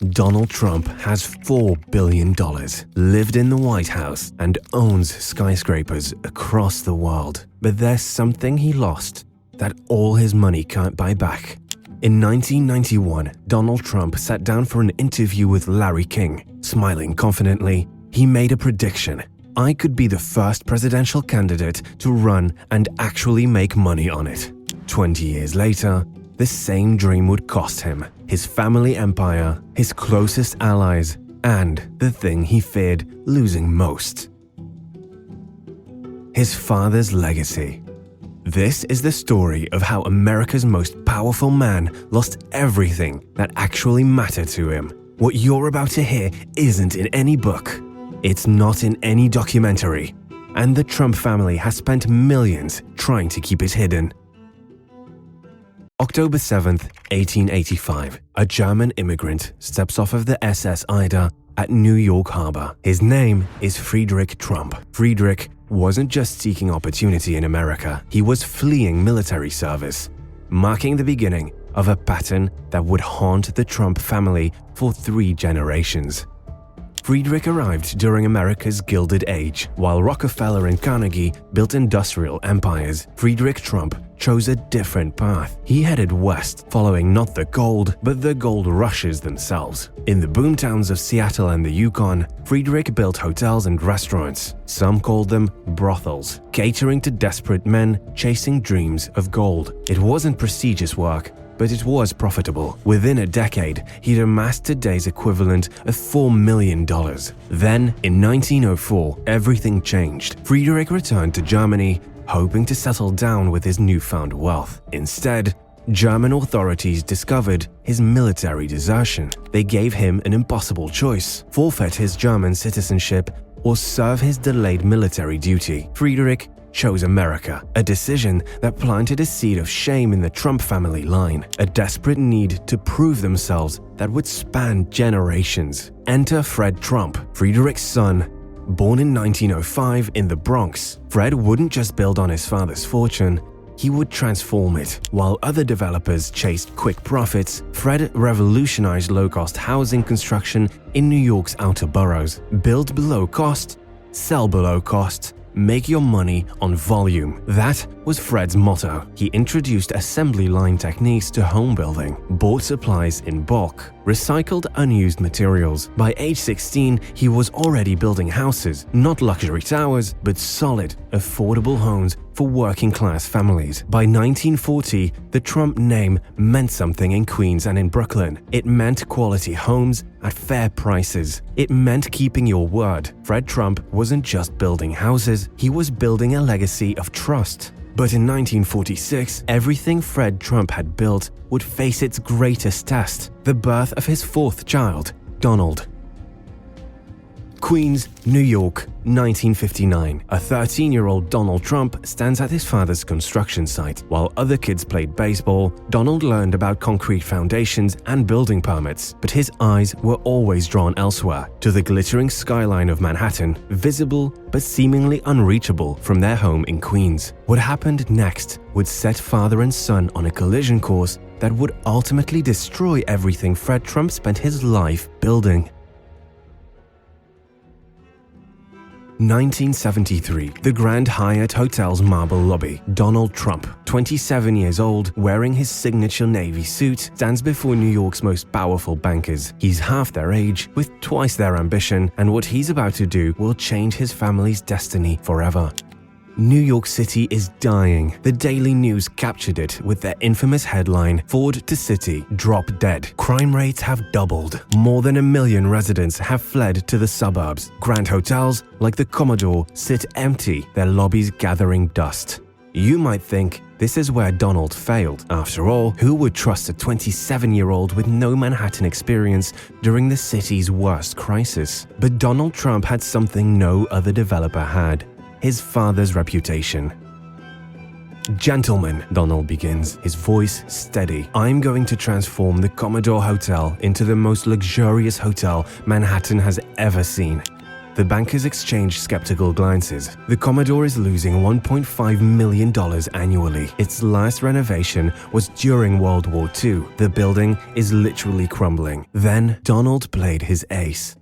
Donald Trump has $4 billion, lived in the White House, and owns skyscrapers across the world. But there's something he lost that all his money can't buy back. In 1991, Donald Trump sat down for an interview with Larry King. Smiling confidently, he made a prediction. I could be the first presidential candidate to run and actually make money on it. 20 years later, the same dream would cost him his family empire, his closest allies, and the thing he feared losing most: his father's legacy. This is the story of how America's most powerful man lost everything that actually mattered to him. What you're about to hear isn't in any book. It's not in any documentary. And the Trump family has spent millions trying to keep it hidden. October 7th, 1885, a German immigrant steps off of the SS Ida at New York Harbor. His name is Friedrich Trump. Friedrich wasn't just seeking opportunity in America, he was fleeing military service, marking the beginning of a pattern that would haunt the Trump family for 3 generations. Friedrich arrived during America's Gilded Age. While Rockefeller and Carnegie built industrial empires, Friedrich Trump chose a different path. He headed west, following not the gold, but the gold rushes themselves. In the boomtowns of Seattle and the Yukon, Friedrich built hotels and restaurants. Some called them brothels, catering to desperate men chasing dreams of gold. It wasn't prestigious work, but it was profitable. Within a decade, he'd amassed today's equivalent of $4 million. Then, in 1904, everything changed. Friedrich returned to Germany, hoping to settle down with his newfound wealth. Instead, German authorities discovered his military desertion. They gave him an impossible choice: forfeit his German citizenship or serve his delayed military duty. Friedrich chose America, a decision that planted a seed of shame in the Trump family line, a desperate need to prove themselves that would span generations. Enter Fred Trump, Friedrich's son. Born in 1905 in the Bronx, Fred wouldn't just build on his father's fortune, he would transform it. While other developers chased quick profits, Fred revolutionized low-cost housing construction in New York's outer boroughs. Build below cost, sell below cost, make your money on volume. That was Fred's motto. He introduced assembly line techniques to home building, bought supplies in bulk, recycled unused materials. By age 16, he was already building houses, not luxury towers, but solid, affordable homes for working-class families. By 1940, the Trump name meant something in Queens and in Brooklyn. It meant quality homes at fair prices. It meant keeping your word. Fred Trump wasn't just building houses, he was building a legacy of trust. But in 1946, everything Fred Trump had built would face its greatest test: the birth of his 4th child, Donald. Queens, New York, 1959. A 13-year-old Donald Trump stands at his father's construction site. While other kids played baseball, Donald learned about concrete foundations and building permits, but his eyes were always drawn elsewhere, to the glittering skyline of Manhattan, visible but seemingly unreachable from their home in Queens. What happened next would set father and son on a collision course that would ultimately destroy everything Fred Trump spent his life building. 1973, the Grand Hyatt Hotel's marble lobby. Donald Trump, 27 years old, wearing his signature navy suit, stands before New York's most powerful bankers. He's half their age, with twice their ambition, and what he's about to do will change his family's destiny forever. New York City is dying. The Daily News captured it with their infamous headline, "Ford to City, Drop Dead." Crime rates have doubled. More than 1 million residents have fled to the suburbs. Grand hotels, like the Commodore, sit empty, their lobbies gathering dust. You might think this is where Donald failed. After all, who would trust a 27-year-old with no Manhattan experience during the city's worst crisis? But Donald Trump had something no other developer had: his father's reputation. "Gentlemen," Donald begins, his voice steady, "I'm going to transform the Commodore Hotel into the most luxurious hotel Manhattan has ever seen. The bankers exchange skeptical glances. The Commodore is losing $1.5 million annually. Its last renovation was during World War II. The building is literally crumbling. Then Donald played his ace.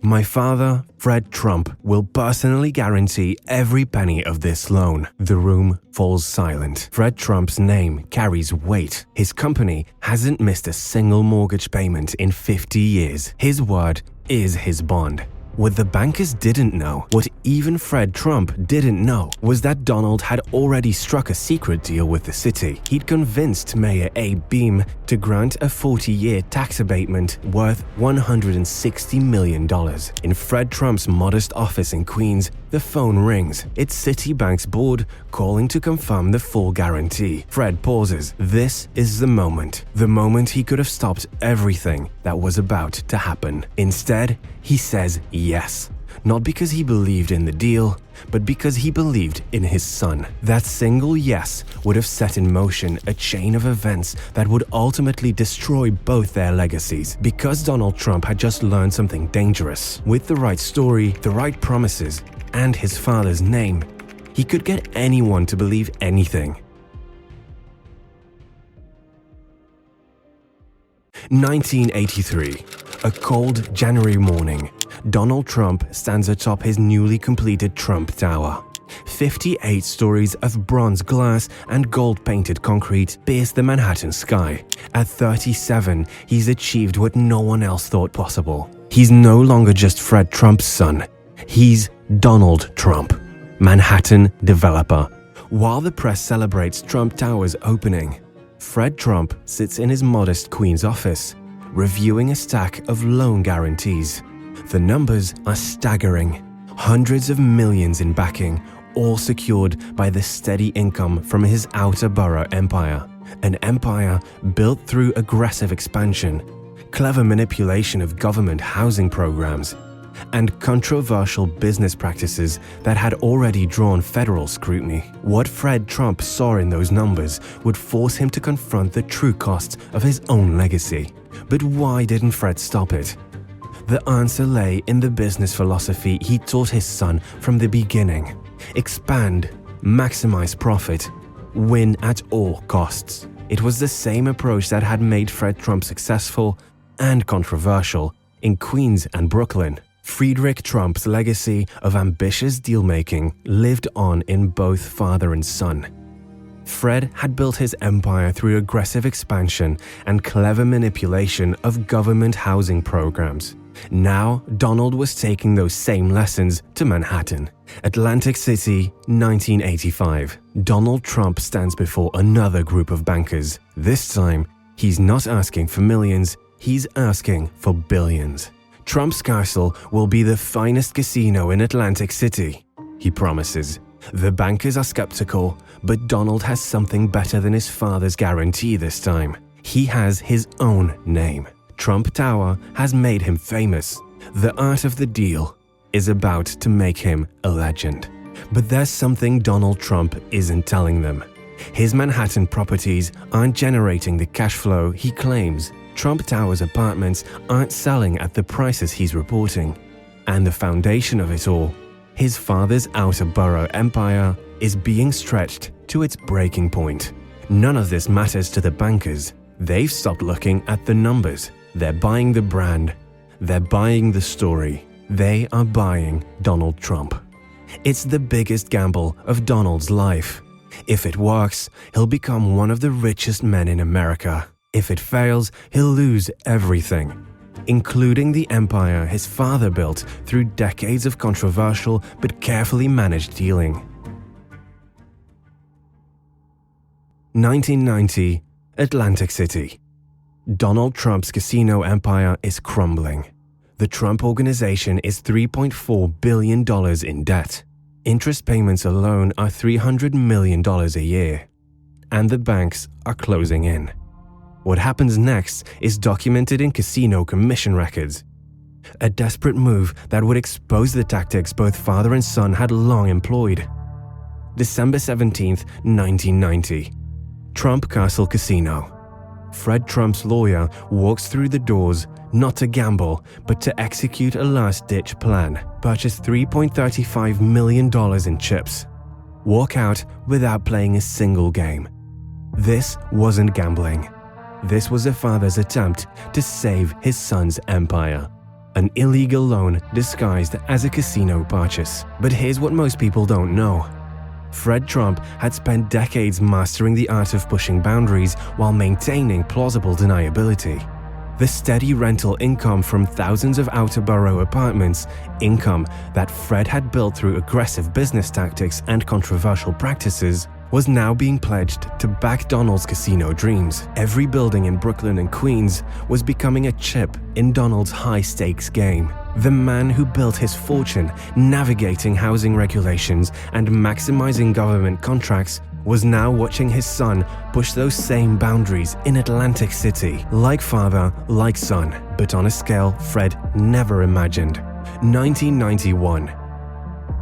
My father, Fred Trump, will personally guarantee every penny of this loan. The room falls silent. Fred Trump's name carries weight. His company hasn't missed a single mortgage payment in 50 years. His word is his bond. What the bankers didn't know, what even Fred Trump didn't know, was that Donald had already struck a secret deal with the city. He'd convinced Mayor Abe Beame to grant a 40-year tax abatement worth $160 million. In Fred Trump's modest office in Queens, the phone rings. It's Citibank's board calling to confirm the full guarantee. Fred pauses. This is the moment he could have stopped everything that was about to happen. Instead, he says yes. Not because he believed in the deal, but because he believed in his son. That single yes would have set in motion a chain of events that would ultimately destroy both their legacies. Because Donald Trump had just learned something dangerous. With the right story, the right promises, and his father's name, he could get anyone to believe anything. 1983. A cold January morning, Donald Trump stands atop his newly completed Trump Tower. 58 stories of bronze glass and gold-painted concrete pierce the Manhattan sky. At 37, he's achieved what no one else thought possible. He's no longer just Fred Trump's son. He's Donald Trump, Manhattan developer. While the press celebrates Trump Tower's opening, Fred Trump sits in his modest Queens office, reviewing a stack of loan guarantees. The numbers are staggering. Hundreds of millions in backing, all secured by the steady income from his outer borough empire. An empire built through aggressive expansion, clever manipulation of government housing programs, and controversial business practices that had already drawn federal scrutiny. What Fred Trump saw in those numbers would force him to confront the true costs of his own legacy. But why didn't Fred stop it? The answer lay in the business philosophy he taught his son from the beginning. Expand, maximize profit, win at all costs. It was the same approach that had made Fred Trump successful and controversial in Queens and Brooklyn. Friedrich Trump's legacy of ambitious deal-making lived on in both father and son. Fred had built his empire through aggressive expansion and clever manipulation of government housing programs. Now, Donald was taking those same lessons to Manhattan. Atlantic City, 1985. Donald Trump stands before another group of bankers. This time, he's not asking for millions, he's asking for billions. Trump's castle will be the finest casino in Atlantic City, he promises. The bankers are skeptical, but Donald has something better than his father's guarantee this time. He has his own name. Trump Tower has made him famous. The art of the deal is about to make him a legend. But there's something Donald Trump isn't telling them. His Manhattan properties aren't generating the cash flow he claims. Trump Tower's apartments aren't selling at the prices he's reporting. And the foundation of it all, his father's outer borough empire, is being stretched to its breaking point. None of this matters to the bankers. They've stopped looking at the numbers. They're buying the brand. They're buying the story. They are buying Donald Trump. It's the biggest gamble of Donald's life. If it works, he'll become one of the richest men in America. If it fails, he'll lose everything, including the empire his father built through decades of controversial but carefully managed dealing. 1990, Atlantic City. Donald Trump's casino empire is crumbling. The Trump Organization is $3.4 billion in debt. Interest payments alone are $300 million a year. And the banks are closing in. What happens next is documented in casino commission records. A desperate move that would expose the tactics both father and son had long employed. December 17, 1990. Trump Castle Casino. Fred Trump's lawyer walks through the doors, not to gamble, but to execute a last-ditch plan. Purchase $3.35 million in chips. Walk out without playing a single game. This wasn't gambling. This was a father's attempt to save his son's empire. An illegal loan disguised as a casino purchase. But here's what most people don't know. Fred Trump had spent decades mastering the art of pushing boundaries while maintaining plausible deniability. The steady rental income from thousands of outer borough apartments, income that Fred had built through aggressive business tactics and controversial practices, was now being pledged to back Donald's casino dreams. Every building in Brooklyn and Queens was becoming a chip in Donald's high-stakes game. The man who built his fortune navigating housing regulations and maximizing government contracts was now watching his son push those same boundaries in Atlantic City, like father, like son, but on a scale Fred never imagined. 1991.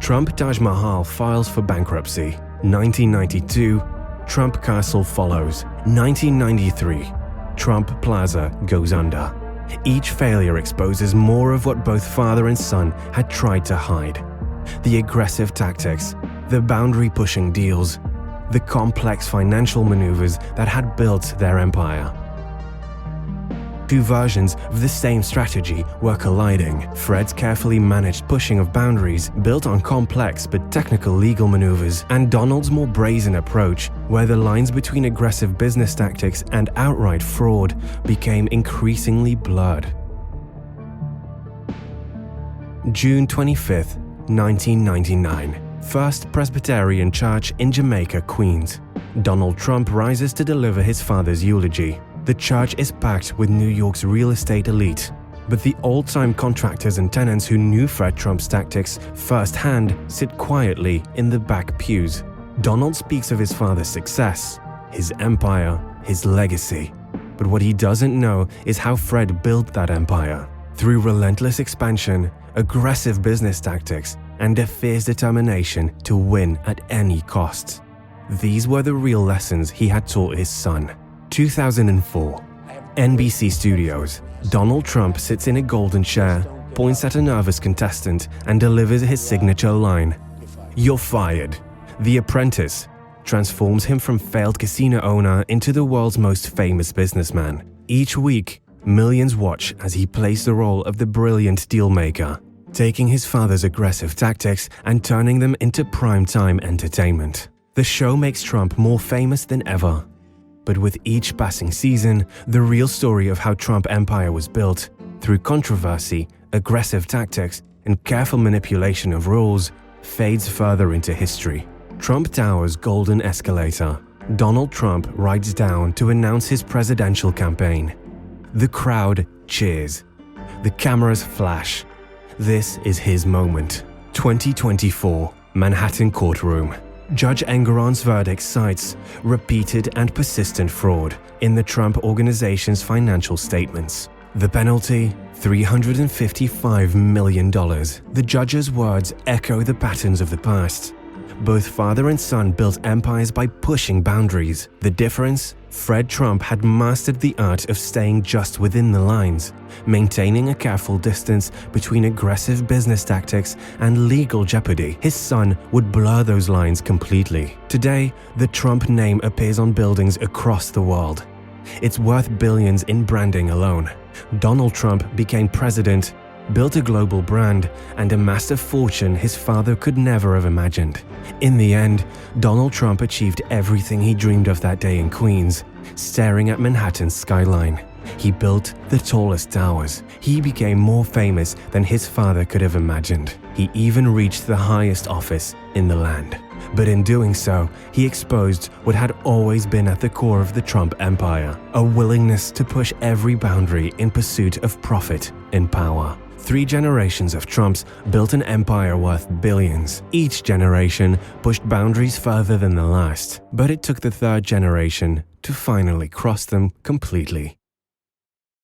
Trump Taj Mahal files for bankruptcy. 1992. Trump Castle follows. 1993. Trump Plaza goes under. Each failure exposes more of what both father and son had tried to hide. The aggressive tactics, the boundary-pushing deals, the complex financial maneuvers that had built their empire. Two versions of the same strategy were colliding. Fred's carefully managed pushing of boundaries built on complex but technical legal maneuvers, and Donald's more brazen approach, where the lines between aggressive business tactics and outright fraud became increasingly blurred. June 25, 1999. First Presbyterian Church in Jamaica, Queens. Donald Trump rises to deliver his father's eulogy. The church is packed with New York's real estate elite, but the old-time contractors and tenants who knew Fred Trump's tactics firsthand sit quietly in the back pews. Donald speaks of his father's success, his empire, his legacy. But what he doesn't know is how Fred built that empire. Through relentless expansion, aggressive business tactics, and a fierce determination to win at any cost. These were the real lessons he had taught his son. 2004. NBC Studios. Donald Trump sits in a golden chair, points at a nervous contestant, and delivers his signature line. "You're fired." The Apprentice transforms him from failed casino owner into the world's most famous businessman. Each week, millions watch as he plays the role of the brilliant dealmaker, taking his father's aggressive tactics and turning them into prime-time entertainment. The show makes Trump more famous than ever. But with each passing season, the real story of how Trump empire was built, through controversy, aggressive tactics, and careful manipulation of rules, fades further into history. Trump Tower's golden escalator. Donald Trump rides down to announce his presidential campaign. The crowd cheers. The cameras flash. This is his moment. 2024, Manhattan courtroom. Judge Engoron's verdict cites repeated and persistent fraud in the Trump Organization's financial statements. The penalty, $355 million. The judge's words echo the patterns of the past. Both father and son built empires by pushing boundaries. The difference? Fred Trump had mastered the art of staying just within the lines, maintaining a careful distance between aggressive business tactics and legal jeopardy. His son would blur those lines completely. Today, the Trump name appears on buildings across the world. It's worth billions in branding alone. Donald Trump became president, built a global brand, and amassed a fortune his father could never have imagined. In the end, Donald Trump achieved everything he dreamed of that day in Queens, staring at Manhattan's skyline. He built the tallest towers. He became more famous than his father could have imagined. He even reached the highest office in the land. But in doing so, he exposed what had always been at the core of the Trump empire, a willingness to push every boundary in pursuit of profit and power. 3 generations of Trumps built an empire worth billions. Each generation pushed boundaries further than the last, but it took the 3rd generation to finally cross them completely.